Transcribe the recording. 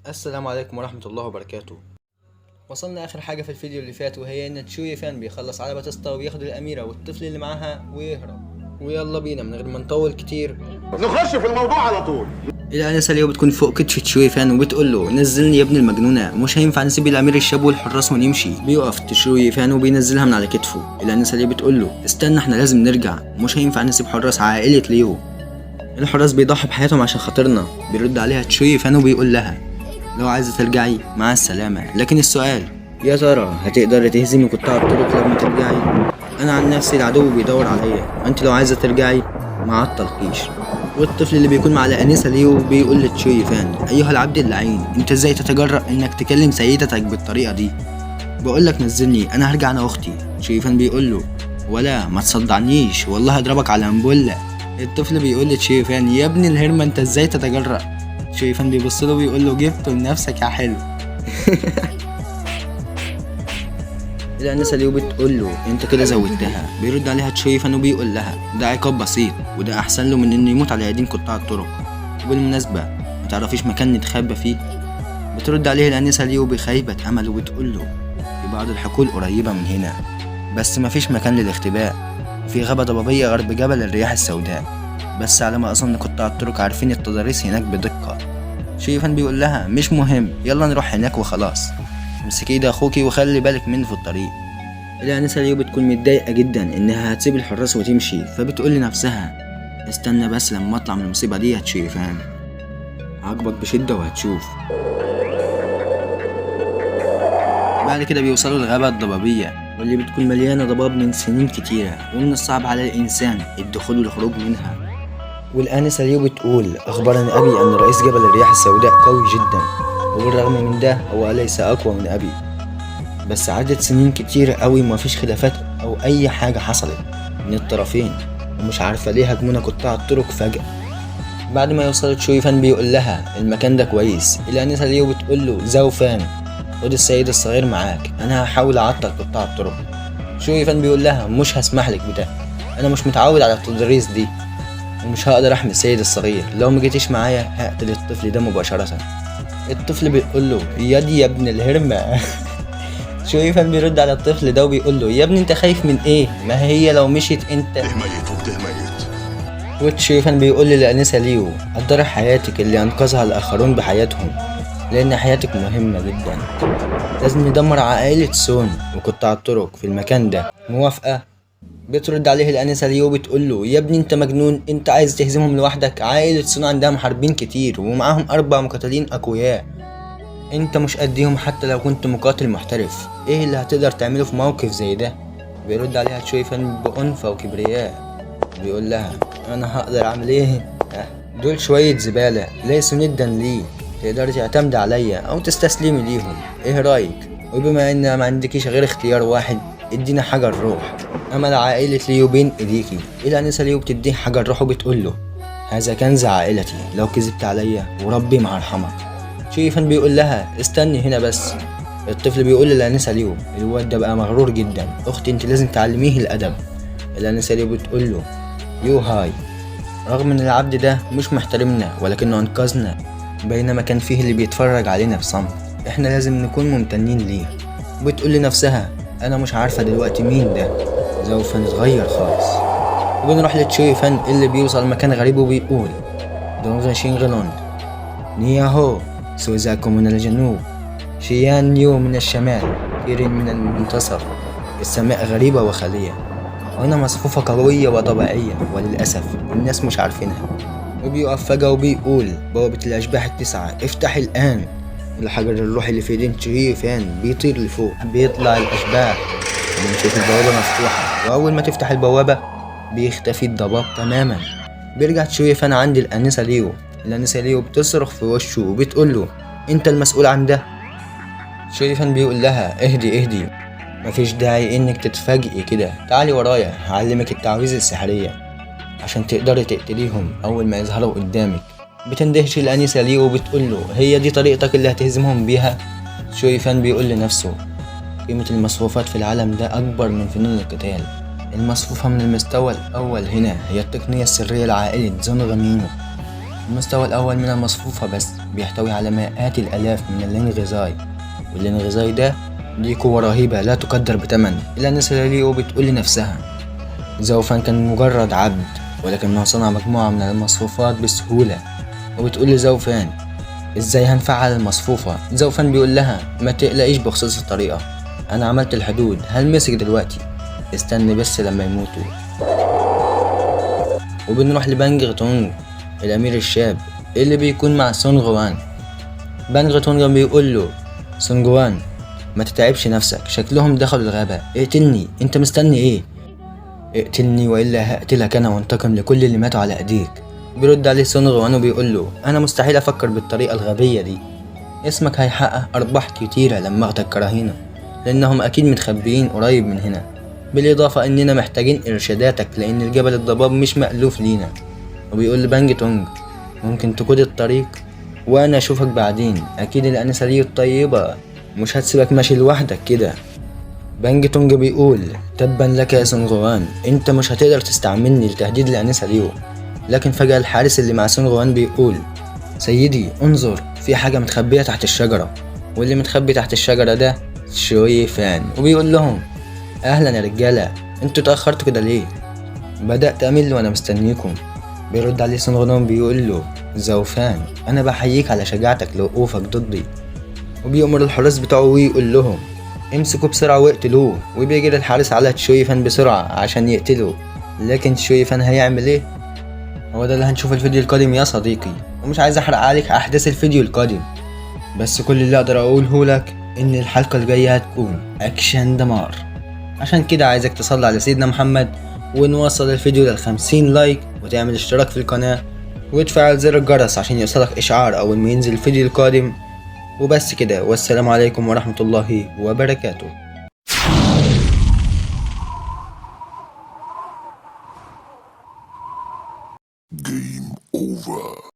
السلام عليكم ورحمة الله وبركاته. وصلنا آخر حاجة في الفيديو اللي فات، وهي إن تشوي فان بيخلص على باتيستا وبياخد الأميرة والطفل اللي معاها ويهرب. ويلا بينا من غير ما نطول كتير نخش في الموضوع على طول. الأنسة ليو بتكون فوق كتف تشوي فان وبتقول له نزلني يا ابن المجنونة، مش هينفع نسيب الأمير الشاب والحراس ونمشي. بيقف تشوي فان وبينزلها من على كتفه. الأنسة ليو بتقول له استنى، احنا لازم نرجع، مش هينفع نسيب حراس عائلة ليو، الحراس بيضحوا بحياتهم عشان خاطرنا. بيرد عليها تشوي فان وبيقول لها لو عايزة ترجعي مع السلامة، لكن السؤال يا ترى هتقدري تهزمي قطاع الطرق لما ترجعي؟ انا عن نفسي العدو بيدور عليا، انت لو عايزة ترجعي ما عطلكيش. والطفل اللي بيكون مع الانسة ليو بيقول لتشوي فان ايها العبد اللعين، انت ازاي تتجرأ انك تكلم سيدتك بالطريقة دي؟ بقولك نزلني، انا هرجع انا واختي. تشوي فان بيقول له ولا ما تصدعنيش والله هضربك على امبولة. الطفل بيقول لتشوي فان يا ابن الهرمة انت ازاي تتجرأ؟ تشوي فان بيبص له ويقول له جبته لنفسك يا حلو. الأنسة ليو بتقول له انت كده زودتها. بيرد عليها تشوي فان وبيقول لها ده عقاب بسيط، وده احسن له من انه يموت على يدين قطاع الطرق. وبالمناسبة ما تعرفيش مكان نتخبى فيه؟ بترد عليه الأنسة ليو بخيبة امل وبتقول له في بعض الحقول قريبة من هنا، بس مفيش مكان للاختباء، في غابة ضبابية غرب جبل الرياح السوداء، بس على ما اظن قطاع الطرق عارفين التضاريس هناك بدقة. تشوي فان بيقول لها مش مهم، يلا نروح هناك وخلاص، امسكي ايد اخوكي وخلي بالك منه في الطريق. الأنسة ليو بتكون متضايقة جدا انها هتسيب الحراس وتمشي، فبتقول لنفسها استنى بس لما اطلع من المصيبة دي يا تشوي فان، عاقبك بشدة وهتشوف. بعد كده بيوصلوا للغابة الضبابية، واللي بتكون مليانة ضباب من سنين كتيرة، ومن الصعب على الإنسان الدخول والخروج منها. والآنسة ليو بتقول أخبرني أبي أن رئيس جبل الرياح السوداء قوي جدا، وبالرغم من ده هو ليس أقوى من أبي، بس عدت سنين كتير قوي ومفيش خلافات أو أي حاجة حصلت من الطرفين، ومش عارفة ليه هجمونا قطاع الطرق فجأة. بعد ما يوصلوا تشوي فان بيقول لها المكان ده كويس. الآنسة ليو بتقول له زاو فان خد السيد الصغير معاك، أنا هحاول أعطل قطاع الطرق. تشوي فان بيقول لها مش هسمح لك بده، أنا مش متعود على التضاريس دي، ومش هقدر احمي السيد الصغير، لو مجيتيش معايا هقتل الطفل ده مباشرة. الطفل بيقول له يدي يا ابن الهرمة. تشوي فان بيرد على الطفل ده وبيقول له يا ابني انت خايف من ايه؟ ما هي لو مشيت انت ميت وبده ميت. وتشوي فان بيقول للأنسة ليو قدري حياتك اللي انقذها الاخرون بحياتهم، لان حياتك مهمة جدا، لازم ندمر عائلة سون وقطاع الطرق في المكان ده، موافقة؟ بترد عليه الأنسة ليو بتقول له يا ابني انت مجنون، انت عايز تهزمهم لوحدك؟ عائلة سون عندها محاربين كتير ومعاهم 4 مقاتلين أقوياء، انت مش قديهم حتى لو كنت مقاتل محترف، ايه اللي هتقدر تعمله في موقف زي ده؟ بيرد عليها تشوي فان بأنفة وكبرياء، بيقول لها انا هقدر اعمل ايه؟ دول شوية زبالة ليسوا ندا لي، تقدري تعتمد عليا او تستسلمي ليهم، ايه رأيك؟ وبما ان ما عندكيش غير اختيار واحد، ادينا حجر روح، امل عائلة ليو بين ايديكي. الأنسة ليو بتديه حجر روح وبتقول له هذا كنز عائلتي، لو كذبت عليا وربي ما هرحمك. تشوي فان بيقول لها استني هنا بس. الطفل بيقول للأنسة ليو الواد ده بقى مغرور جدا، اختي انت لازم تعلميه الادب. الأنسة ليو بتقول له يو هاي، رغم ان العبد ده مش محترمنا ولكنه انقذنا، بينما كان فيه اللي بيتفرج علينا بصمت، احنا لازم نكون ممتنين ليه. بتقول لنفسها انا مش عارفة دلوقتي مين ده، سوف نتغير خالص. وبنروح لتشوي فان اللي بيوصل مكان غريب وبيقول دونغ شينغلون نياهو سوزاكو من الجنوب، شيان يو من الشمال، كيرين من المنتصف، السماء غريبة وخالية، وهنا مصفوفة قوية وطبيعية، وللأسف الناس مش عارفينها. وبيقف فجأة وبيقول بوابة الأشباح ال9 افتح الآن. الحجر الروحي اللي في ايدين تشوي فان بيطير لفوق، بيطلع الأشباح، بنشوف البوابة مفتوحة، وأول ما تفتح البوابة بيختفي الضباب تماما. بيرجع تشوي فان عند الأنسة ليو. الأنسة ليو بتصرخ في وشه وبتقول له انت المسؤول عن ده. تشوي فان بيقول لها اهدي مفيش داعي انك تتفاجئي كده، تعالي ورايا هعلمك التعويذة السحرية عشان تقدري تقتليهم اول ما يظهروا قدامك. بتندهش الأنسة ليو وبتقول له هي دي طريقتك اللي هتهزمهم بيها؟ تشوي فان بيقول لنفسه قيمة المصفوفات في العالم ده أكبر من فنون القتال، المصفوفة من المستوى الأول هنا هي التقنية السرية لعائلة زونغ مينو، المستوى الأول من المصفوفة بس بيحتوي على مئات الآلاف من الانغذاي، والانغذاي ده ليه قوة رهيبة لا تقدر بثمن. إلا سيليو بتقول لنفسها زوفان كان مجرد عبد، ولكنه صنع مجموعة من المصفوفات بسهولة. وبتقول لزوفان ازاي هنفعل المصفوفة. زوفان بيقول لها ما تقلقيش بخصوص الطريقة، انا عملت الحدود، هلمسك دلوقتي، استني بس لما يموتوا. وبنروح لبانج غتونج الامير الشاب اللي بيكون مع سون غوان. بانج غتونج بيقول له سون غوان ما تتعبش نفسك، شكلهم دخلوا الغابة، اقتلني، انت مستني ايه؟ اقتلني والا هقتلك انا وانتقم لكل اللي ماتوا على ايديك. بيرد عليه سون غوان وبيقول له انا مستحيل افكر بالطريقة الغبية دي، اسمك هيحقق ارباح كتيرة لما اخدك كرهينة، لانهم اكيد متخبيين قريب من هنا، بالاضافة اننا محتاجين ارشاداتك لان الجبل الضباب مش مألوف لينا. وبيقول لبانج تونج ممكن تقود الطريق وانا اشوفك بعدين، اكيد الانسة ليه الطيبة مش هتسيبك ماشي لوحدك كده. بانج تونج بيقول تبا لك يا سون غوان، انت مش هتقدر تستعملني لتهديد الانسة ليو. لكن فجأة الحارس اللي مع سون غوان بيقول سيدي انظر، في حاجة متخبية تحت الشجرة، واللي متخبي تحت الشجرة ده شوي فان. وبيقول لهم اهلا يا رجالة، انتوا اتأخرتوا كده ليه؟ بدأت امل وانا مستنيكم. بيرد عليه سون غوان بيقول له زوفان انا بحييك على شجاعتك لوقوفك ضدي. وبيأمر الحراس بتوعه ويقول لهم امسكوا بسرعة واقتلوه. وبيجري الحارس على تشويفان بسرعة عشان يقتله، لكن تشويفان هيعمل ايه؟ هو ده اللي هنشوف الفيديو القادم يا صديقي، ومش عايز احرق عليك احداث الفيديو القادم، بس كل اللي اقدر اقوله لك ان الحلقة الجاية هتكون اكشن دمار. عشان كده عايزك تصلي على سيدنا محمد ونوصل الفيديو لل50 لايك، وتعمل اشتراك في القناة وتفعل زر الجرس عشان يوصلك اشعار اول ما ينزل الفيديو القادم. وبس كده، والسلام عليكم ورحمة الله وبركاته. Game over.